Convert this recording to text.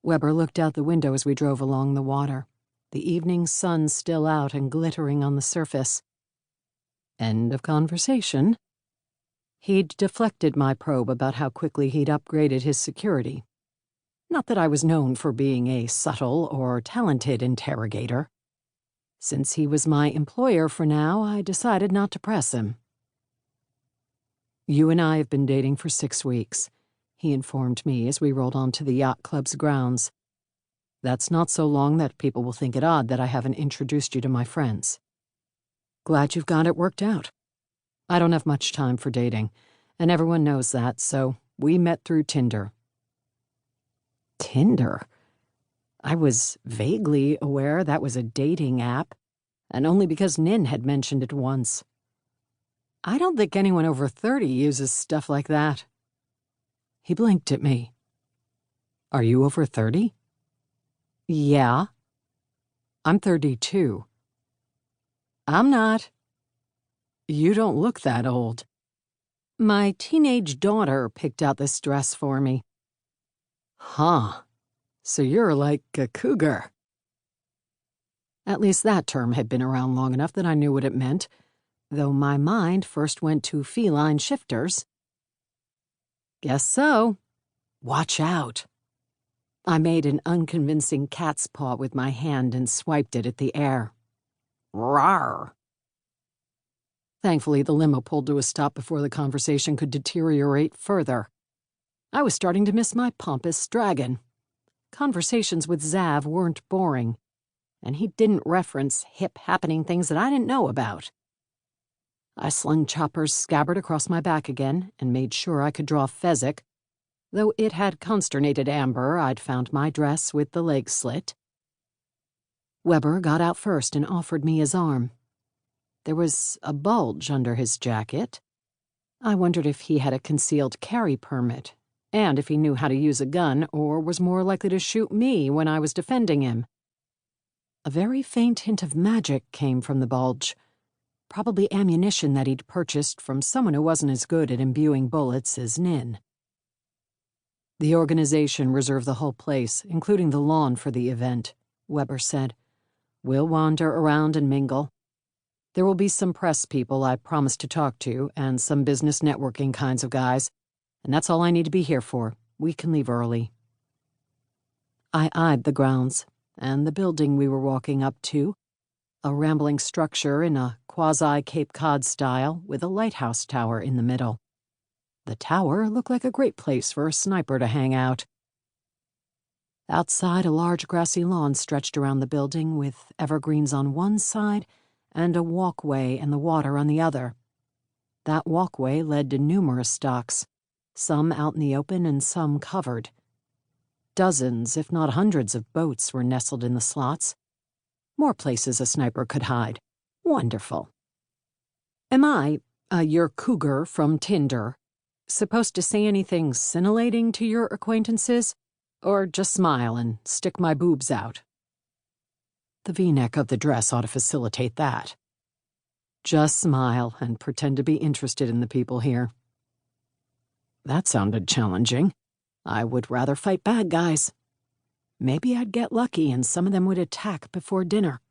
Weber looked out the window as we drove along the water, the evening sun still out and glittering on the surface. End of conversation. He'd deflected my probe about how quickly he'd upgraded his security. Not that I was known for being a subtle or talented interrogator. Since he was my employer for now, I decided not to press him. "You and I have been dating for 6 weeks," he informed me as we rolled onto the yacht club's grounds. "That's not so long that people will think it odd that I haven't introduced you to my friends. Glad you've got it worked out. I don't have much time for dating, and everyone knows that, so we met through Tinder." Tinder? I was vaguely aware that was a dating app, and only because Nin had mentioned it once. I don't think anyone over 30 uses stuff like that. He blinked at me. "Are you over 30? "Yeah." "I'm 32. "I'm not." "You don't look that old." "My teenage daughter picked out this dress for me." "Huh. So you're like a cougar." At least that term had been around long enough that I knew what it meant, though my mind first went to feline shifters. "Guess so. Watch out." I made an unconvincing cat's paw with my hand and swiped it at the air. Rawr. Thankfully, the limo pulled to a stop before the conversation could deteriorate further. I was starting to miss my pompous dragon. Conversations with Zav weren't boring, and he didn't reference hip-happening things that I didn't know about. I slung Chopper's scabbard across my back again and made sure I could draw Fezzik. Though it had consternated Amber, I'd found my dress with the leg slit. Weber got out first and offered me his arm. There was a bulge under his jacket. I wondered if he had a concealed carry permit, and if he knew how to use a gun or was more likely to shoot me when I was defending him. A very faint hint of magic came from the bulge, probably ammunition that he'd purchased from someone who wasn't as good at imbuing bullets as Nin. "The organization reserved the whole place, including the lawn for the event," Weber said. "We'll wander around and mingle. There will be some press people I promised to talk to, and some business networking kinds of guys, and that's all I need to be here for. We can leave early." I eyed the grounds, and the building we were walking up to, a rambling structure in a quasi-Cape Cod style with a lighthouse tower in the middle. The tower looked like a great place for a sniper to hang out. Outside, a large grassy lawn stretched around the building with evergreens on one side and a walkway and the water on the other. That walkway led to numerous docks, some out in the open and some covered. Dozens, if not hundreds, of boats were nestled in the slots. More places a sniper could hide. Wonderful. "Am I, your cougar from Tinder, supposed to say anything scintillating to your acquaintances, or just smile and stick my boobs out?" The V-neck of the dress ought to facilitate that. Just smile and pretend to be interested in the people here. That sounded challenging. I would rather fight bad guys. Maybe I'd get lucky and some of them would attack before dinner.